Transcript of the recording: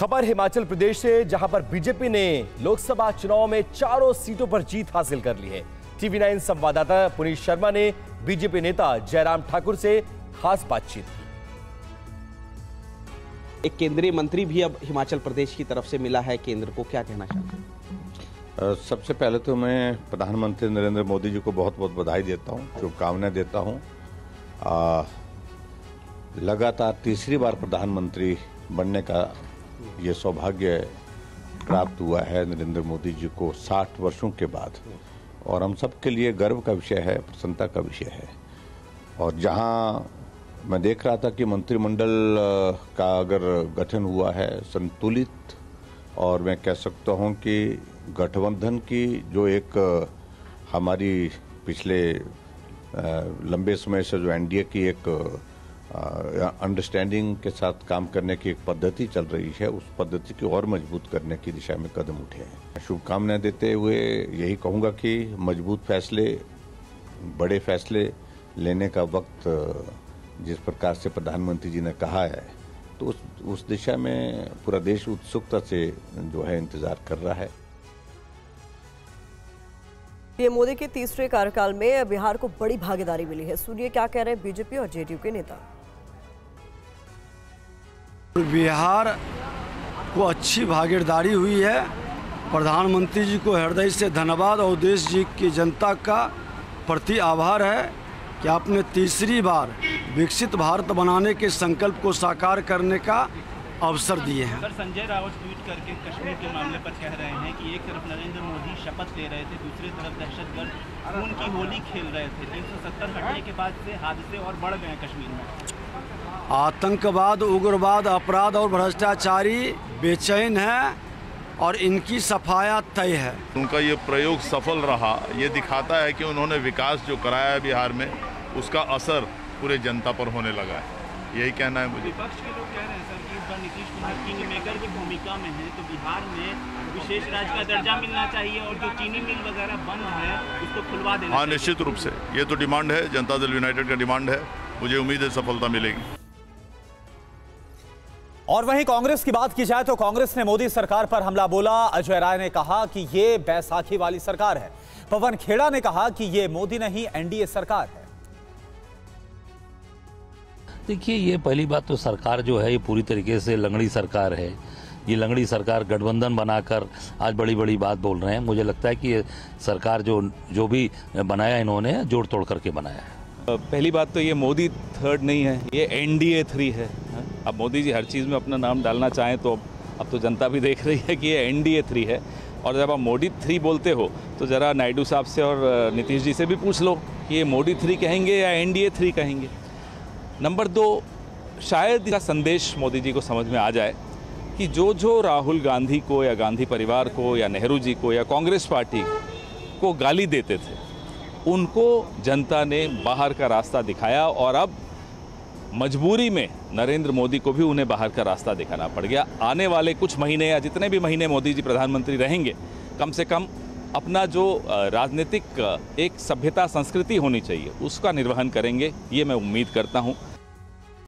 खबर हिमाचल प्रदेश से, जहां पर बीजेपी ने लोकसभा चुनाव में चारों सीटों पर जीत हासिल कर ली है। TV9 संवाददाता पुनीत शर्मा ने बीजेपी नेता जयराम ठाकुर से खास बातचीत की। एक केंद्रीय मंत्री भी अब हिमाचल प्रदेश की तरफ से मिला है केंद्र को, क्या कहना चाहते हैं? सबसे पहले तो मैं प्रधानमंत्री नरेंद्र मोदी जी को बहुत बहुत बधाई देता हूं, शुभकामनाएं देता हूं। लगातार तीसरी बार प्रधानमंत्री बनने का ये सौभाग्य प्राप्त हुआ है नरेंद्र मोदी जी को 60 वर्षों के बाद, और हम सब के लिए गर्व का विषय है, प्रसन्नता का विषय है। और जहां मैं देख रहा था कि मंत्रिमंडल का अगर गठन हुआ है संतुलित, और मैं कह सकता हूं कि गठबंधन की जो एक हमारी पिछले लंबे समय से जो एनडीए की एक अंडरस्टैंडिंग के साथ काम करने की एक पद्धति चल रही है, उस पद्धति को और मजबूत करने की दिशा में कदम उठे हैं। शुभकामनाएं देते हुए यही कहूंगा कि मजबूत फैसले, बड़े फैसले लेने का वक्त जिस प्रकार से प्रधानमंत्री जी ने कहा है, तो उस दिशा में पूरा देश उत्सुकता से जो है इंतजार कर रहा है। पीएम मोदी के तीसरे कार्यकाल में बिहार को बड़ी भागीदारी मिली है। सुनिए क्या कह रहे हैं बीजेपी और जेडीयू के नेता। बिहार को अच्छी भागीदारी हुई है। प्रधानमंत्री जी को हृदय से धन्यवाद और देश जी की जनता का प्रति आभार है कि आपने तीसरी बार विकसित भारत बनाने के संकल्प को साकार करने का अवसर दिए हैं। सर, संजय राउत ट्वीट करके कश्मीर के मामले पर कह रहे हैं कि एक तरफ नरेंद्र मोदी शपथ ले रहे थे, दूसरी तरफ दहशतगर्द खून की होली खेल रहे थे। 370 हटने के बाद से हादसे और बढ़ गए कश्मीर में। आतंकवाद, उग्रवाद, अपराध और भ्रष्टाचारी बेचैन है और इनकी सफाया तय है। उनका ये प्रयोग सफल रहा, ये दिखाता है कि उन्होंने विकास जो कराया है बिहार में, उसका असर पूरे जनता पर होने लगा है। यही कहना है मुझे। विपक्ष के लोग कह रहे हैं सर कि इस बार नीतीश कुमार किंग मेकर की भूमिका में है, तो बिहार में विशेष राज्य का दर्जा मिलना चाहिए और जो चीनी मिल वगैरह बंद है उसको खुलवा देना। हाँ, निश्चित रूप से ये तो डिमांड है, जनता दल यूनाइटेड का डिमांड है। मुझे उम्मीद है सफलता मिलेगी। और वहीं कांग्रेस की बात की जाए तो कांग्रेस ने मोदी सरकार पर हमला बोला। अजय राय ने कहा कि ये बैसाखी वाली सरकार है। पवन खेड़ा ने कहा कि ये मोदी नहीं एनडीए सरकार है। देखिए, ये पहली बात तो सरकार जो है ये पूरी तरीके से लंगड़ी सरकार है। ये लंगड़ी सरकार गठबंधन बनाकर आज बड़ी बड़ी बात बोल रहे हैं। मुझे लगता है कि ये सरकार जो भी बनाया इन्होंने जोड़ तोड़ करके बनाया है। पहली बात तो ये मोदी थर्ड नहीं है, ये एनडीए 3 है। अब मोदी जी हर चीज़ में अपना नाम डालना चाहें तो अब तो जनता भी देख रही है कि ये एनडीए 3 है। और जब आप मोदी 3 बोलते हो तो ज़रा नायडू साहब से और नीतीश जी से भी पूछ लो कि ये मोदी 3 कहेंगे या एनडीए 3 कहेंगे। नंबर 2, शायद इसका संदेश मोदी जी को समझ में आ जाए कि जो राहुल गांधी को या गांधी परिवार को या नेहरू जी को या कांग्रेस पार्टी को गाली देते थे, उनको जनता ने बाहर का रास्ता दिखाया और अब मजबूरी में नरेंद्र मोदी को भी उन्हें बाहर का रास्ता दिखाना पड़ गया। आने वाले कुछ महीने या जितने भी महीने मोदी जी प्रधानमंत्री रहेंगे, कम से कम अपना जो राजनीतिक एक सभ्यता संस्कृति होनी चाहिए उसका निर्वहन करेंगे, ये मैं उम्मीद करता हूँ।